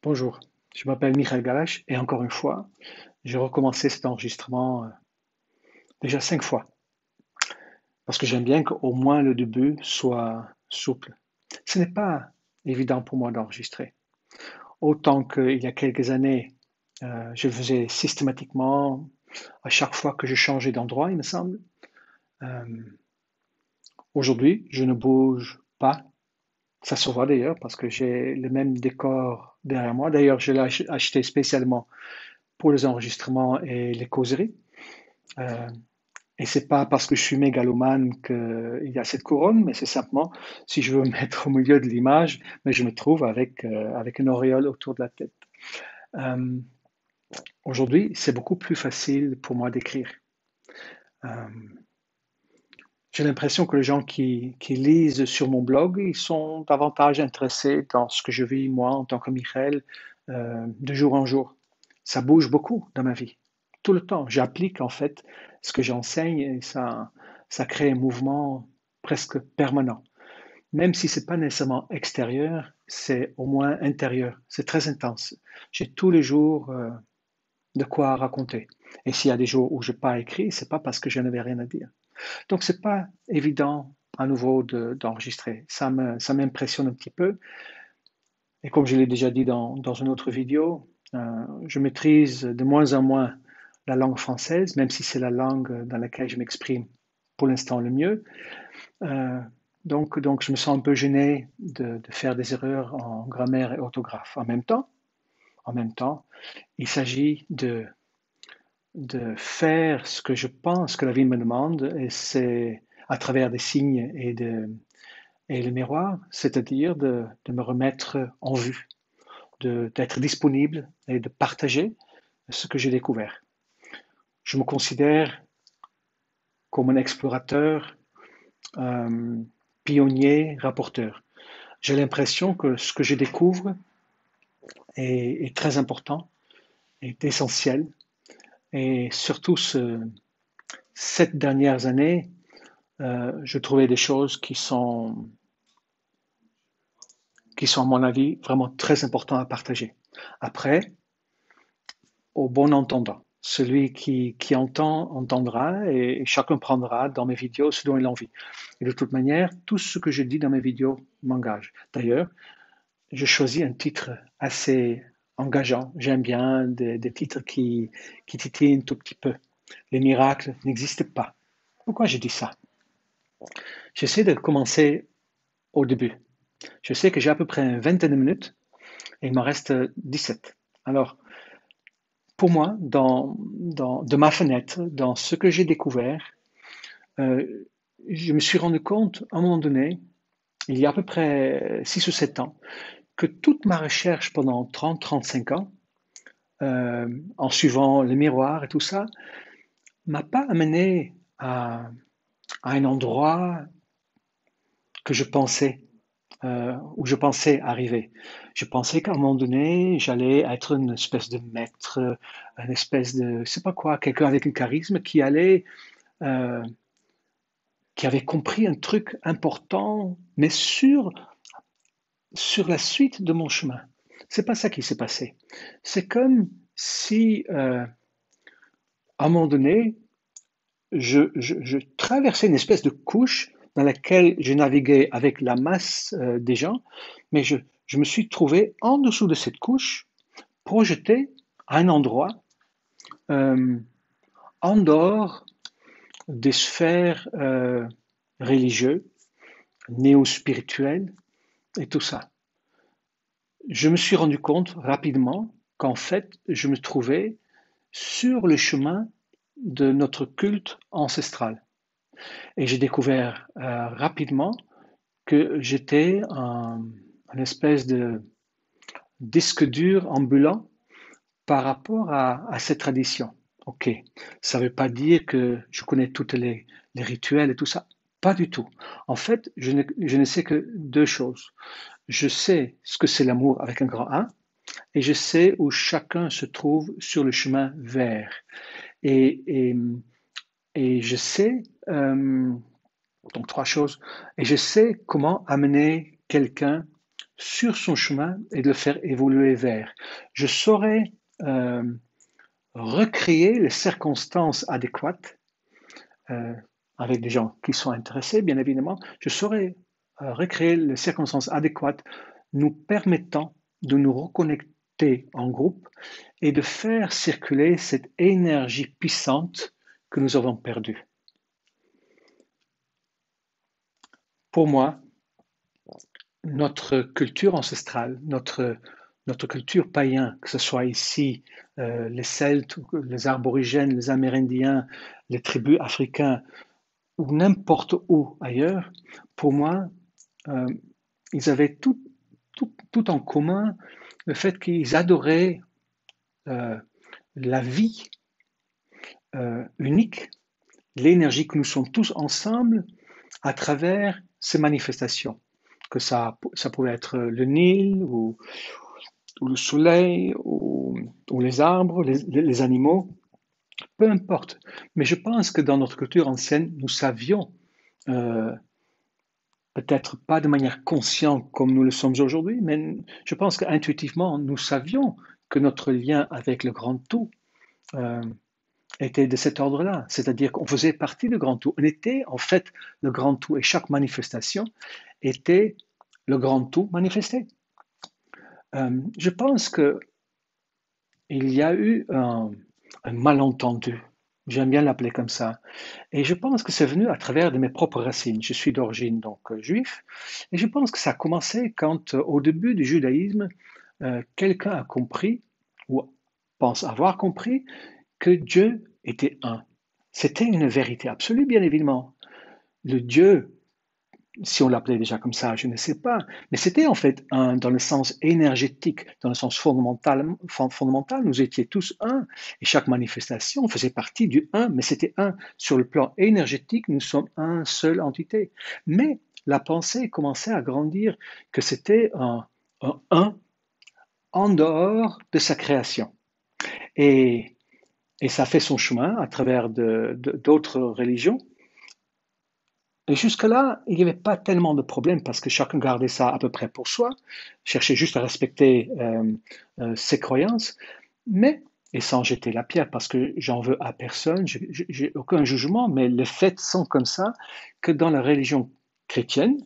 Bonjour, je m'appelle Michael Galache et encore une fois, j'ai recommencé cet enregistrement déjà 5 fois parce que j'aime bien qu'au moins le début soit souple. Ce n'est pas évident pour moi d'enregistrer. Autant qu'il y a quelques années, je le faisais systématiquement à chaque fois que je changeais d'endroit, il me semble. Euh, Aujourd'hui, je ne bouge pas. Ça se voit d'ailleurs parce que j'ai le même décor derrière moi. D'ailleurs, je l'ai acheté spécialement pour les enregistrements et les causeries. Euh, Et c'est pas parce que je suis mégalomane qu'il y a cette couronne, mais c'est simplement si je veux me mettre au milieu de l'image, mais je me trouve avec une auréole autour de la tête. Euh, Aujourd'hui, c'est beaucoup plus facile pour moi d'écrire. Euh, j'ai l'impression que les gens qui lisent sur mon blog, ils sont davantage intéressés dans ce que je vis moi en tant que Michael de jour en jour. Ça bouge beaucoup dans ma vie, tout le temps. J'applique en fait ce que j'enseigne et ça crée un mouvement presque permanent. Même si c'est pas nécessairement extérieur, c'est au moins intérieur. C'est très intense. J'ai tous les jours de quoi raconter. Et s'il y a des jours où je n'ai pas écrit, c'est pas parce que je n'avais rien à dire. Donc c'est pas évident à nouveau d'enregistrer. Ça m'impressionne un petit peu. Et comme je l'ai déjà dit dans une autre vidéo, je maîtrise de moins en moins la langue française, même si c'est la langue dans laquelle je m'exprime pour l'instant le mieux. Euh, donc, je me sens un peu gêné de faire des erreurs en grammaire et orthographe. En même temps, il s'agit de faire ce que je pense que la vie me demande, et c'est à travers des signes et le miroir, c'est-à-dire de me remettre en vue, d'être disponible et de partager ce que j'ai découvert. Je me considère comme un explorateur, euh, pionnier, rapporteur. J'ai l'impression que ce que je découvre est très important, est essentiel. Et surtout, 7 dernières années, je trouvais des choses qui sont, à mon avis, vraiment très importantes à partager. Après, au bon entendant. Celui qui entend, entendra et chacun prendra dans mes vidéos ce dont il a envie. Et de toute manière, tout ce que je dis dans mes vidéos m'engage. D'ailleurs, je choisis un titre assez engageant. J'aime bien des titres qui titillent un tout petit peu. Les miracles n'existent pas. Pourquoi je dis ça? J'essaie de commencer au début. Je sais que j'ai à peu près une vingtaine de minutes et il m'en reste 17. Alors, pour moi, de ma fenêtre, dans ce que j'ai découvert, euh, je me suis rendu compte à un moment donné, il y a à peu près 6 ou 7 ans, que toute ma recherche pendant 30-35 ans, en suivant le miroir et tout ça, m'a pas amené à un endroit que je pensais, où je pensais arriver. Je pensais qu'à un moment donné, j'allais être une espèce de maître, une espèce de, je sais pas quoi, quelqu'un avec un charisme euh, qui avait compris un truc important, mais sur la suite de mon chemin. C'est pas ça qui s'est passé. C'est comme si, à un moment donné, je traversais une espèce de couche dans laquelle je naviguais avec la masse des gens, mais je me suis trouvé en dessous de cette couche, projeté à un endroit euh, en dehors des sphères religieuses, néo-spirituelles et tout ça. Je me suis rendu compte rapidement qu'en fait, je me trouvais sur le chemin de notre culte ancestral. Et j'ai découvert rapidement que j'étais une espèce de disque dur ambulant par rapport à cette tradition. Ok, ça ne veut pas dire que je connais toutes les rituels et tout ça. Pas du tout. En fait, je ne sais que deux choses. Je sais ce que c'est l'amour avec un grand A, et je sais où chacun se trouve sur le chemin vers. Et, et, et je sais, donc trois choses, et je sais comment amener quelqu'un sur son chemin et de le faire évoluer vers. Je saurais euh, recréer les circonstances adéquates avec des gens qui sont intéressés, bien évidemment. Je saurais recréer les circonstances adéquates nous permettant de nous reconnecter en groupe et de faire circuler cette énergie puissante que nous avons perdue. Pour moi, notre culture ancestrale, notre culture païenne, que ce soit ici les Celtes, les Aborigènes, les Amérindiens, les tribus africaines ou n'importe où ailleurs, pour moi, euh, ils avaient tout en commun le fait qu'ils adoraient euh, la vie unique, l'énergie que nous sommes tous ensemble à travers ces manifestations. Que ça pouvait être le Nil ou le soleil ou les arbres, les animaux, peu importe. Mais je pense que dans notre culture ancienne, nous savions, euh, peut-être pas de manière consciente comme nous le sommes aujourd'hui, mais je pense qu'intuitivement, nous savions que notre lien avec le grand tout euh, était de cet ordre-là, c'est-à-dire qu'on faisait partie du grand tout. On était en fait le grand tout et chaque manifestation était le grand tout manifesté. Je pense que il y a eu un malentendu, j'aime bien l'appeler comme ça, et je pense que c'est venu à travers de mes propres racines. Je suis d'origine donc juif, et je pense que ça a commencé quand, au début du judaïsme, quelqu'un a compris, ou pense avoir compris, que Dieu était un. C'était une vérité absolue, bien évidemment. Le Dieu, si on l'appelait déjà comme ça, je ne sais pas, mais c'était en fait un dans le sens énergétique, dans le sens fondamental, nous étions tous un, et chaque manifestation faisait partie du un, mais c'était un. Sur le plan énergétique, nous sommes un seule entité. Mais la pensée commençait à grandir que c'était un en dehors de sa création. Et, et ça fait son chemin à travers d'autres religions. Et jusque-là, il n'y avait pas tellement de problèmes parce que chacun gardait ça à peu près pour soi, cherchait juste à respecter ses croyances, mais, et sans jeter la pierre parce que j'en veux à personne, j'ai aucun jugement, mais les faits sont comme ça, que dans la religion chrétienne,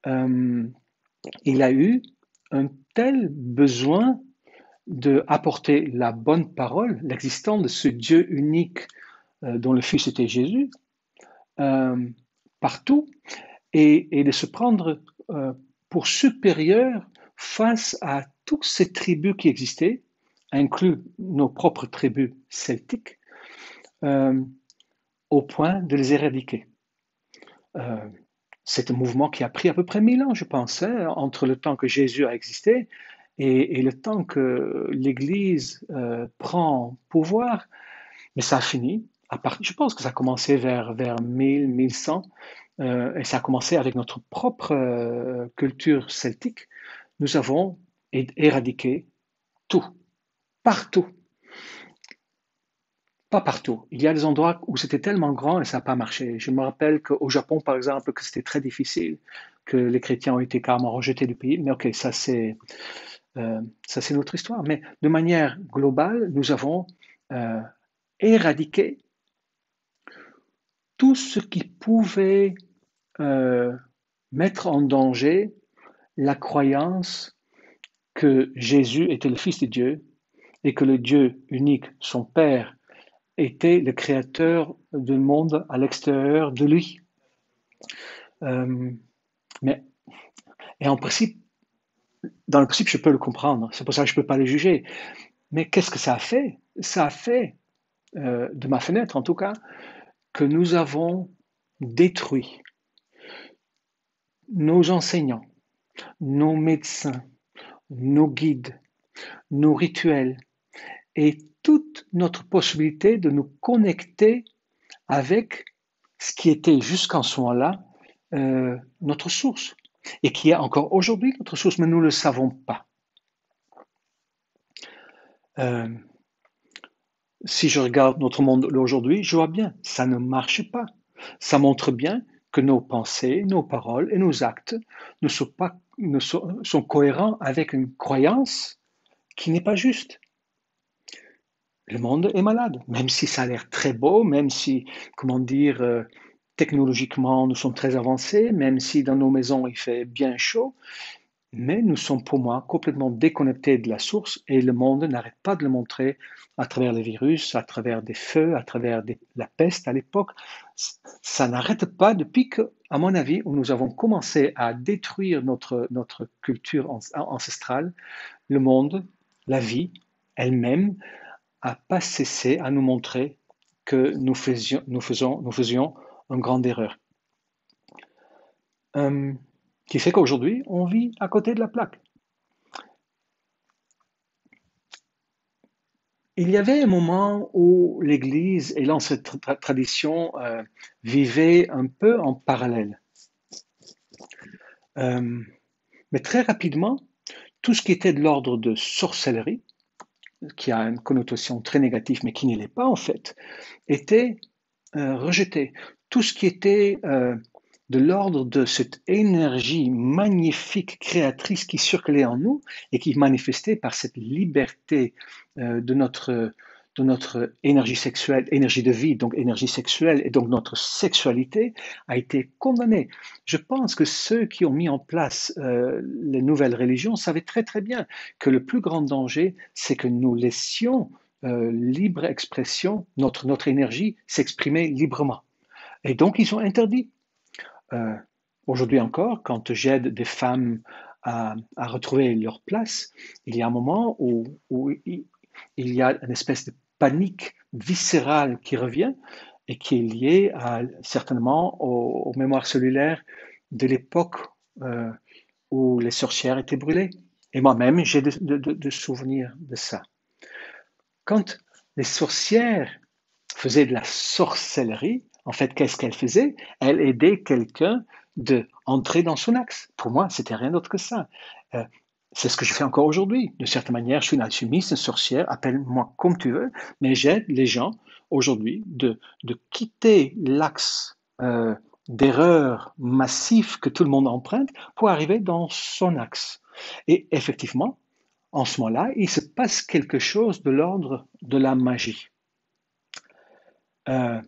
euh, il a eu un tel besoin de apporter la bonne parole, l'existence de ce Dieu unique dont le Fils était Jésus, euh, partout, et de se prendre pour supérieur face à toutes ces tribus qui existaient, inclus nos propres tribus celtiques, euh, au point de les éradiquer. Euh, c'est un mouvement qui a pris à peu près 1000 ans, je pense, hein, entre le temps que Jésus a existé et le temps que l'Église prend pouvoir. Mais ça a fini. Je pense que ça a commencé vers 1000, 1100, et ça a commencé avec notre propre culture celtique. Nous avons éradiqué tout, partout, pas partout. Il y a des endroits où c'était tellement grand et ça n'a pas marché. Je me rappelle qu'au Japon, par exemple, que c'était très difficile, que les chrétiens ont été carrément rejetés du pays. Mais ok, ça c'est notre histoire. Mais de manière globale, nous avons euh, éradiqué tout ce qui pouvait euh, mettre en danger la croyance que Jésus était le Fils de Dieu et que le Dieu unique, son Père, était le créateur du monde à l'extérieur de lui. Euh, mais, et en principe, dans le principe, je peux le comprendre. C'est pour ça que je ne peux pas le juger. Mais qu'est-ce que ça a fait? Ça a fait, de ma fenêtre en tout cas, que nous avons détruit nos enseignants, nos médecins, nos guides, nos rituels et toute notre possibilité de nous connecter avec ce qui était jusqu'en ce moment-là notre source et qui est encore aujourd'hui notre source, mais nous ne le savons pas. Euh, si je regarde notre monde aujourd'hui, je vois bien, ça ne marche pas. Ça montre bien que nos pensées, nos paroles et nos actes ne sont pas sont cohérents avec une croyance qui n'est pas juste. Le monde est malade, même si ça a l'air très beau, même si, comment dire, technologiquement nous sommes très avancés, même si dans nos maisons il fait bien chaud, mais nous sommes pour moi complètement déconnectés de la source et le monde n'arrête pas de le montrer à travers les virus, à travers des feux, à travers la peste à l'époque. Ça n'arrête pas depuis que, à mon avis, où nous avons commencé à détruire notre culture ancestrale, le monde, la vie elle-même a pas cessé à nous montrer que nous faisions une grande erreur. Euh, qui fait qu'aujourd'hui, on vit à côté de la plaque. Il y avait un moment où l'Église et l'ancienne tradition vivaient un peu en parallèle. Euh, mais très rapidement, tout ce qui était de l'ordre de sorcellerie, qui a une connotation très négative, mais qui ne l'est pas en fait, était rejeté. Tout ce qui était de l'ordre de cette énergie magnifique, créatrice qui circulait en nous et qui manifestait par cette liberté de notre énergie sexuelle, énergie de vie, donc énergie sexuelle, et donc notre sexualité a été condamnée. Je pense que ceux qui ont mis en place les nouvelles religions savaient très très bien que le plus grand danger, c'est que nous laissions libre expression, notre énergie s'exprimer librement. Et donc, ils ont interdit. Euh, Aujourd'hui encore, quand j'aide des femmes à retrouver leur place, il y a un moment où il y a une espèce de panique viscérale qui revient et qui est liée certainement aux mémoires cellulaires de l'époque euh, où les sorcières étaient brûlées. Et moi-même, j'ai de souvenirs de ça. Quand les sorcières faisaient de la sorcellerie, en fait, qu'est-ce qu'elle faisait? Elle aidait quelqu'un de entrer dans son axe. Pour moi, c'était rien d'autre que ça. Euh, c'est ce que je fais encore aujourd'hui. De certaine manière, je suis une alchimiste, une sorcière, appelle-moi comme tu veux, mais j'aide les gens aujourd'hui de quitter l'axe d'erreurs massives que tout le monde emprunte pour arriver dans son axe. Et effectivement, en ce moment-là, il se passe quelque chose de l'ordre de la magie. Euh,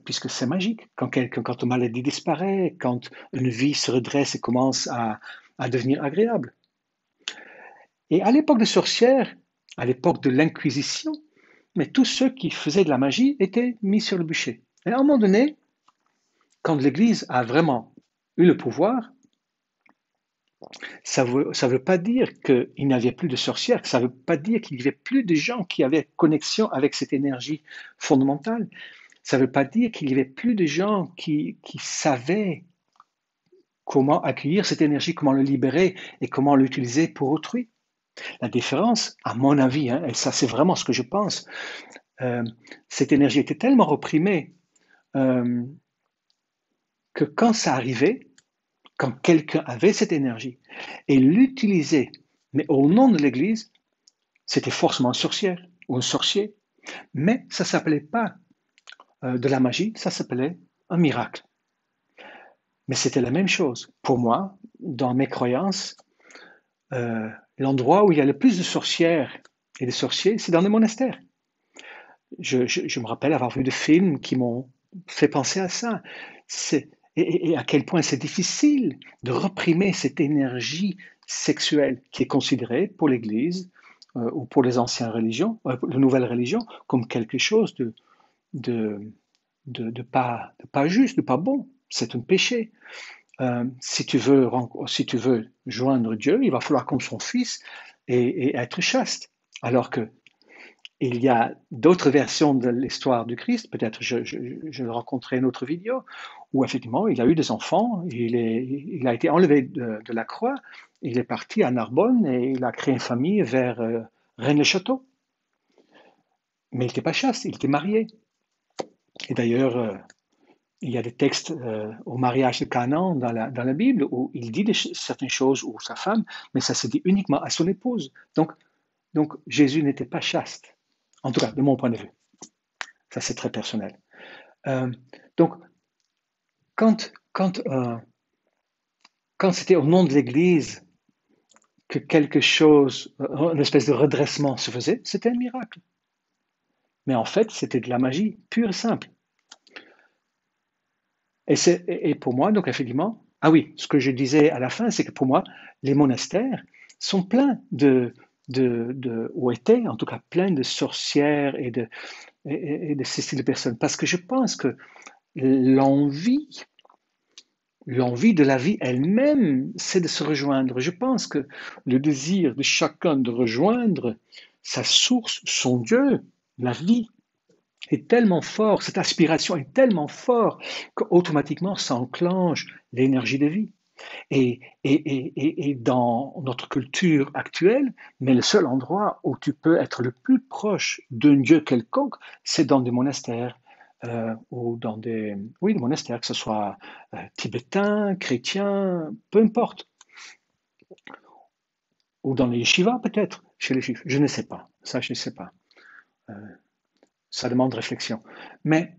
Puisque c'est magique. Quand une maladie disparaît, quand une vie se redresse et commence à devenir agréable. Et à l'époque des sorcières, à l'époque de l'Inquisition, mais tous ceux qui faisaient de la magie étaient mis sur le bûcher. Et à un moment donné, quand l'Église a vraiment eu le pouvoir, ça veut pas dire qu'il n'y avait plus de sorcières, ça veut pas dire qu'il n'y avait plus de gens qui avaient connexion avec cette énergie fondamentale. Ça ne veut pas dire qu'il n'y avait plus de gens qui savaient comment accueillir cette énergie, comment le libérer et comment l'utiliser pour autrui. La différence, à mon avis, hein, et ça c'est vraiment ce que je pense, euh, cette énergie était tellement reprimée euh, que quand ça arrivait, quand quelqu'un avait cette énergie et l'utilisait, mais au nom de l'Église, c'était forcément une sorcière ou un sorcier. Mais ça ne s'appelait pas de la magie, ça s'appelait un miracle. Mais c'était la même chose. Pour moi, dans mes croyances, l'endroit où il y a le plus de sorcières et de sorciers, c'est dans les monastères. Je me rappelle avoir vu des films qui m'ont fait penser à ça. Et à quel point c'est difficile de reprimer cette énergie sexuelle qui est considérée pour l'Église ou pour les anciennes religions, les nouvelles religions, comme quelque chose de, de pas juste, de pas bon. C'est un péché. Si tu veux joindre Dieu, il va falloir comme son fils et être chaste. Alors que il y a d'autres versions de l'histoire du Christ, peut-être je le rencontrerai une autre vidéo, où effectivement il a eu des enfants, il a été enlevé de la croix, il est parti à Narbonne et il a créé une famille vers Rennes-le-Château. Mais il n'était pas chaste, il était marié. Et d'ailleurs, il y a des textes au mariage de Canaan dans la Bible où il dit certaines choses, ou sa femme, mais ça se dit uniquement à son épouse. Donc Jésus n'était pas chaste, en tout cas de mon point de vue. Ça c'est très personnel. Euh, donc quand, quand, euh, quand c'était au nom de l'Église que quelque chose, une espèce de redressement se faisait, c'était un miracle. Mais en fait, c'était de la magie pure et simple. Et pour moi, donc effectivement, ah oui, ce que je disais à la fin, c'est que pour moi, les monastères sont pleins ou étaient en tout cas pleins de sorcières et de ce style de personnes. Parce que je pense que l'envie, l'envie de la vie elle-même, c'est de se rejoindre. Je pense que le désir de chacun de rejoindre sa source, son Dieu, la vie, est tellement fort, cette aspiration est tellement forte qu'automatiquement ça enclenche l'énergie de vie. Et dans notre culture actuelle, mais le seul endroit où tu peux être le plus proche d'un Dieu quelconque, c'est dans des monastères. Ou dans oui, des monastères, que ce soit tibétains, chrétiens, peu importe. Ou dans les yeshivas peut-être, chez les juifs. Je ne sais pas. Ça, je ne sais pas. Euh, Ça demande réflexion. Mais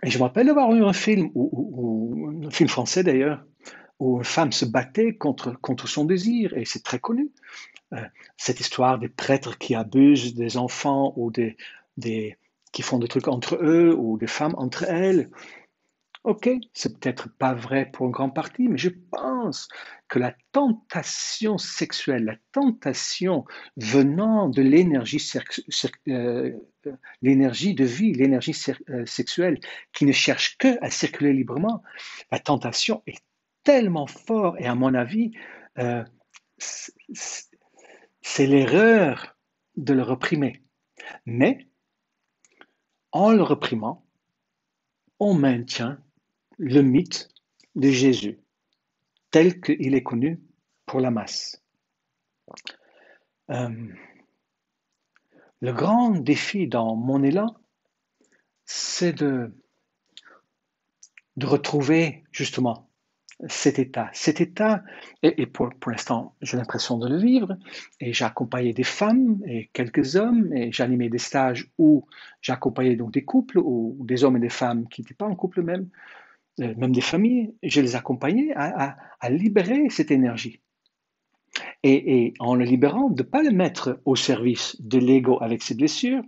et je me rappelle d'avoir eu un film, un film français d'ailleurs, où une femme se battait contre son désir, et c'est très connu. Euh, Cette histoire des prêtres qui abusent des enfants ou des, qui font des trucs entre eux ou des femmes entre elles. Ok, c'est peut-être pas vrai pour une grande partie, mais je pense que la tentation sexuelle, la tentation venant de l'énergie de vie, l'énergie sexuelle qui ne cherche que à circuler librement, la tentation est tellement forte et à mon avis, euh, c'est l'erreur de le réprimer. Mais en le réprimant, on maintient le mythe de Jésus tel qu'il est connu pour la masse. Euh, le grand défi dans mon élan, c'est de retrouver justement cet état et pour l'instant, j'ai l'impression de le vivre, et j'ai accompagné des femmes et quelques hommes, et j'ai animé des stages où j'accompagnais donc des couples, ou des hommes et des femmes qui n'étaient pas en couple même des familles, je les accompagnais à libérer cette énergie. Et en le libérant, de ne pas le mettre au service de l'ego avec ses blessures,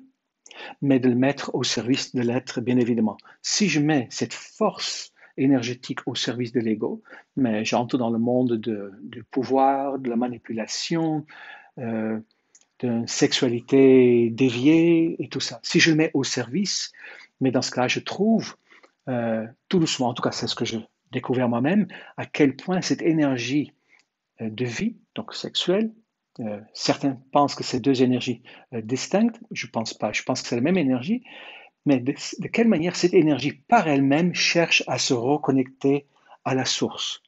mais de le mettre au service de l'être, bien évidemment. Si je mets cette force énergétique au service de l'ego, mais j'entre dans le monde du pouvoir, de la manipulation, euh, d'une sexualité déviée et tout ça. Si je le mets au service, mais dans ce cas, je trouve tout doucement, en tout cas c'est ce que j'ai découvert moi-même, à quel point cette énergie de vie, donc sexuelle. Certains pensent que c'est deux énergies distinctes. Je ne pense pas. Je pense que c'est la même énergie. Mais de quelle manière cette énergie par elle-même cherche à se reconnecter à la source.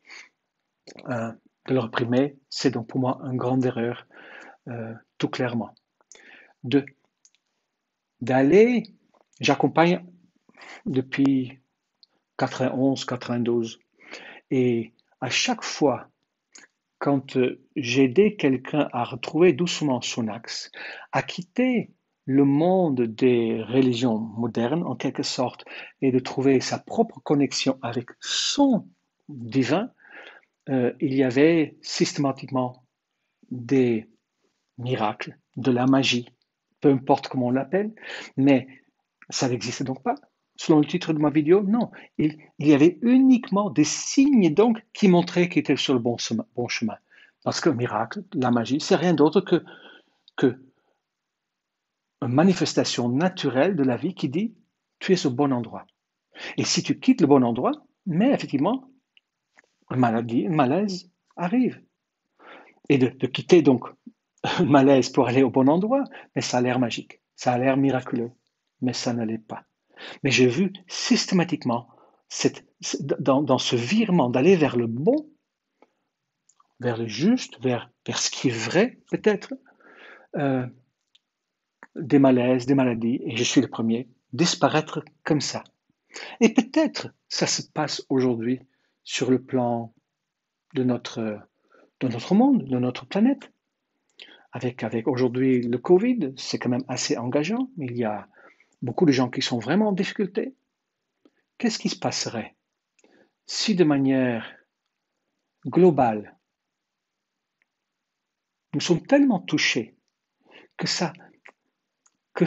De le réprimer, c'est donc pour moi une grande erreur, tout clairement. De D'aller, j'accompagne depuis 91, 92. Et à chaque fois quand j'aidais quelqu'un à retrouver doucement son axe, à quitter le monde des religions modernes en quelque sorte et de trouver sa propre connexion avec son divin, il y avait systématiquement des miracles, de la magie, peu importe comment on l'appelle, mais ça n'existait donc pas. Selon le titre de ma vidéo, non. Il y avait uniquement des signes donc qui montraient qu'il était sur le bon chemin. Parce que le miracle, la magie, c'est rien d'autre que une manifestation naturelle de la vie qui dit tu es au bon endroit. Et si tu quittes le bon endroit, mais effectivement, une maladie, un malaise arrive. Et de quitter donc un malaise pour aller au bon endroit, mais ça a l'air magique, ça a l'air miraculeux, mais ça ne l'est pas. Mais j'ai vu systématiquement dans ce virement d'aller vers le bon, vers le juste, vers ce qui est vrai peut-être, euh, des malaises, des maladies, et je suis le premier, disparaître comme ça. Et peut-être ça se passe aujourd'hui sur le plan de notre monde, de notre planète. Avec aujourd'hui le Covid, c'est quand même assez engageant. Il y a beaucoup de gens qui sont vraiment en difficulté. Qu'est-ce qui se passerait si de manière globale, nous sommes tellement touchés que ça, que,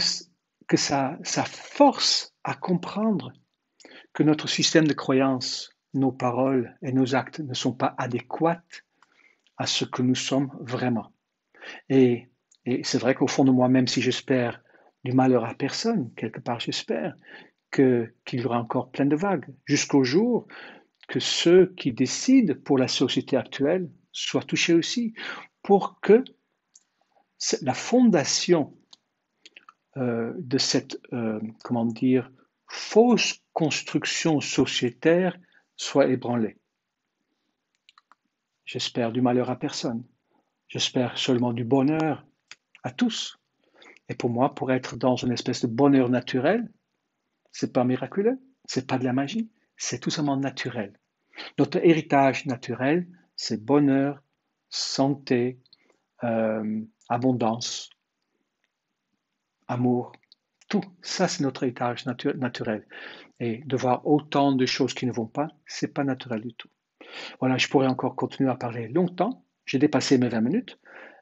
que ça force à comprendre que notre système de croyances, nos paroles et nos actes ne sont pas adéquats à ce que nous sommes vraiment. Et, et c'est vrai qu'au fond de moi, même si j'espère du malheur à personne, quelque part j'espère qu'il y aura encore plein de vagues, jusqu'au jour que ceux qui décident pour la société actuelle soient touchés aussi, pour que la fondation de cette, comment dire, fausse construction sociétaire soit ébranlée. J'espère du malheur à personne. J'espère seulement du bonheur à tous. Et pour moi, pour être dans une espèce de bonheur naturel, c'est pas miraculeux, c'est pas de la magie, c'est tout simplement naturel. Notre héritage naturel, c'est bonheur, santé, abondance, amour. Tout ça, c'est notre héritage naturel. Et de voir autant de choses qui ne vont pas, c'est pas naturel du tout. Voilà, je pourrais encore continuer à parler longtemps. J'ai dépassé mes 20 minutes.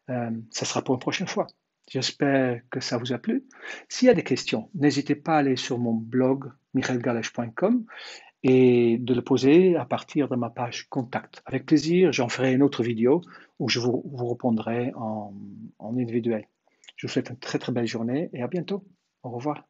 Ça sera pour une prochaine fois. J'espère que ça vous a plu. S'il y a des questions, n'hésitez pas à aller sur mon blog michaelgalash.com et de le poser à partir de ma page contact. Avec plaisir, j'en ferai une autre vidéo où je vous répondrai en individuel. Je vous souhaite une très très belle journée et à bientôt. Au revoir.